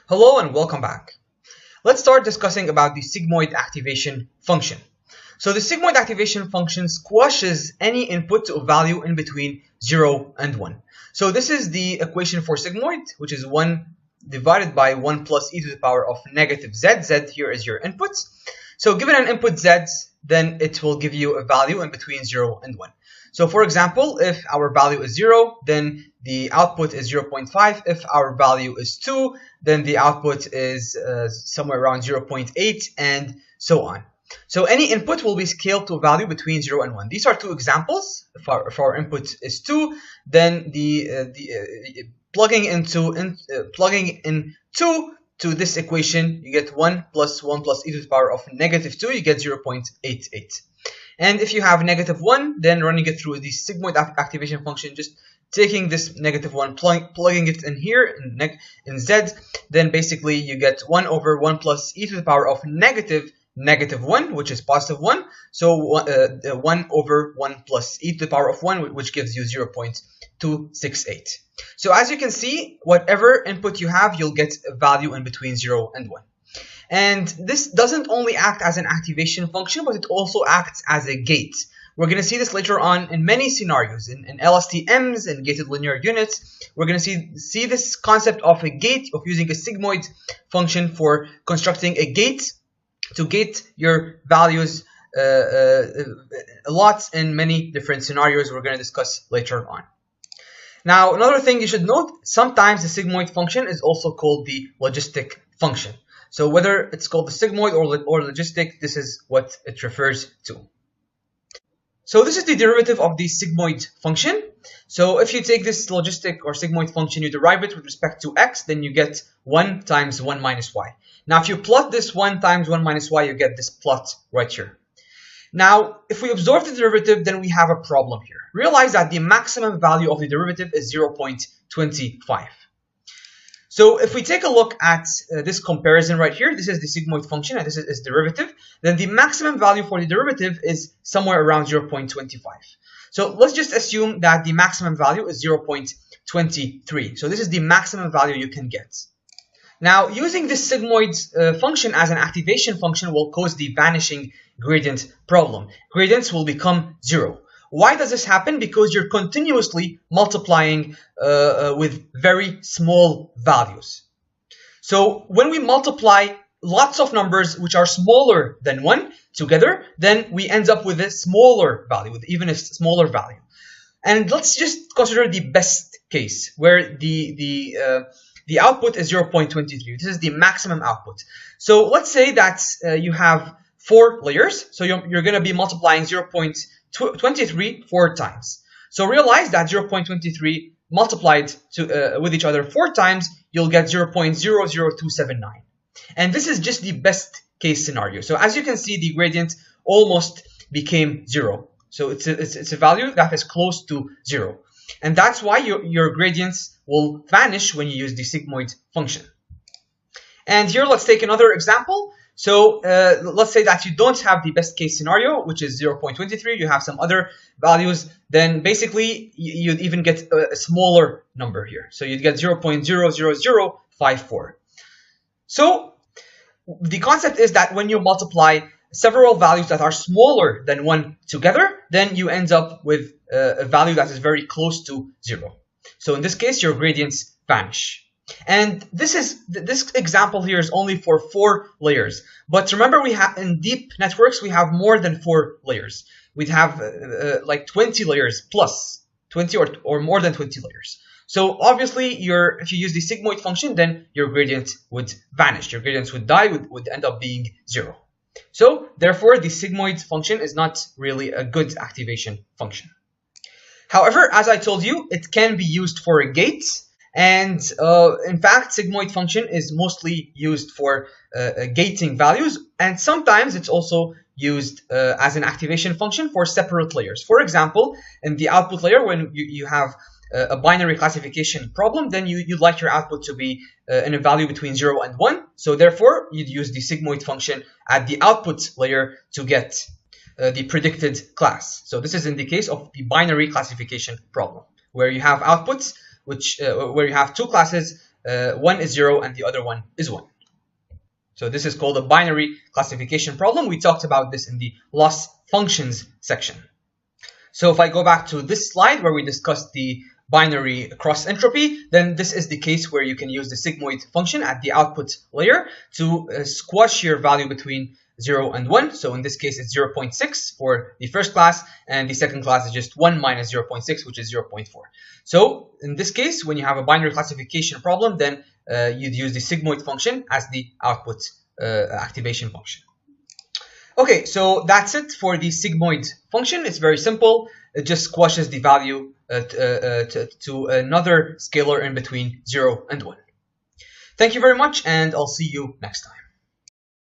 Hello and welcome back. Let's start discussing about the sigmoid activation function. So the sigmoid activation function squashes any input to a value in between 0 and 1. So this is the equation for sigmoid, which is 1 divided by 1 plus e to the power of negative z. Z here is your input. So given an input z, then it will give you a value in between 0 and 1. So for example, if our value is 0, then the output is 0.5. If our value is 2, then the output is somewhere around 0.8 and so on. So any input will be scaled to a value between 0 and 1. These are two examples. If our input is 2, then plugging in 2 to this equation, you get 1 plus e to the power of negative 2, you get 0.88. And if you have negative 1, then running it through the sigmoid activation function, just taking this negative 1, plugging it in here in z, then basically you get 1 over 1 plus e to the power of negative 1, which is positive 1. So 1 over 1 plus e to the power of 1, which gives you 0.268. So as you can see, whatever input you have, you'll get a value in between 0 and 1. And this doesn't only act as an activation function, but it also acts as a gate. We're going to see this later on in many scenarios, in LSTMs and gated linear units. We're going to see this concept of a gate, of using a sigmoid function for constructing a gate to gate your values a lot in many different scenarios we're going to discuss later on. Now, another thing you should note, sometimes the sigmoid function is also called the logistic function. So whether it's called the sigmoid or logistic, this is what it refers to. So this is the derivative of the sigmoid function. So if you take this logistic or sigmoid function, you derive it with respect to x, then you get 1 times 1 minus y. Now if you plot this 1 times 1 minus y, you get this plot right here. Now, if we observe the derivative, then we have a problem here. Realize that the maximum value of the derivative is 0.25. So if we take a look at this comparison right here, this is the sigmoid function and this is its derivative, then the maximum value for the derivative is somewhere around 0.25. So let's just assume that the maximum value is 0.23. So this is the maximum value you can get. Now, using this sigmoid function as an activation function will cause the vanishing gradient problem. Gradients will become 0. Why does this happen? Because you're continuously multiplying with very small values. So when we multiply lots of numbers which are smaller than 1 together, then we end up with a smaller value, with even a smaller value. And let's just consider the best case, where the output is 0.23. This is the maximum output. So let's say that you have 4 layers. So you're going to be multiplying 0.23 4 times. So realize that 0.23 multiplied with each other 4 times, you'll get 0.00279. And this is just the best case scenario. So as you can see, the gradient almost became 0. So it's a value that is close to 0. And that's why your gradients will vanish when you use the sigmoid function. And here, let's take another example. So let's say that you don't have the best case scenario, which is 0.23. You have some other values. Then basically, you'd even get a smaller number here. So you'd get 0.00054. So the concept is that when you multiply several values that are smaller than 1 together, then you end up with a value that is very close to 0. So in this case, your gradients vanish. And this example here is only for 4 layers. But remember, we have in deep networks, we have more than 4 layers. We'd have like 20 layers plus 20 or more than 20 layers. So obviously, if you use the sigmoid function, then your gradient would vanish. Your gradients would die, would end up being 0. So therefore, the sigmoid function is not really a good activation function. However, as I told you, it can be used for a gate. And in fact, sigmoid function is mostly used for gating values. And sometimes it's also used as an activation function for separate layers. For example, in the output layer, when you have a binary classification problem, then you'd like your output to be in a value between 0 and 1. So therefore, you'd use the sigmoid function at the output layer to get the predicted class. So this is in the case of the binary classification problem, where you have outputs where you have 2 classes one is 0 and the other one is 1. So this is called a binary classification problem. We talked about this in the loss functions section. So if I go back to this slide where we discussed the binary cross entropy, then this is the case where you can use the sigmoid function at the output layer to squash your value between 0 and 1. So in this case, it's 0.6 for the first class, and the second class is just 1 minus 0.6, which is 0.4. So in this case, when you have a binary classification problem, then you'd use the sigmoid function as the output activation function. Okay, so that's it for the sigmoid function. It's very simple. It just squashes the value to another scalar in between 0 and 1. Thank you very much, and I'll see you next time.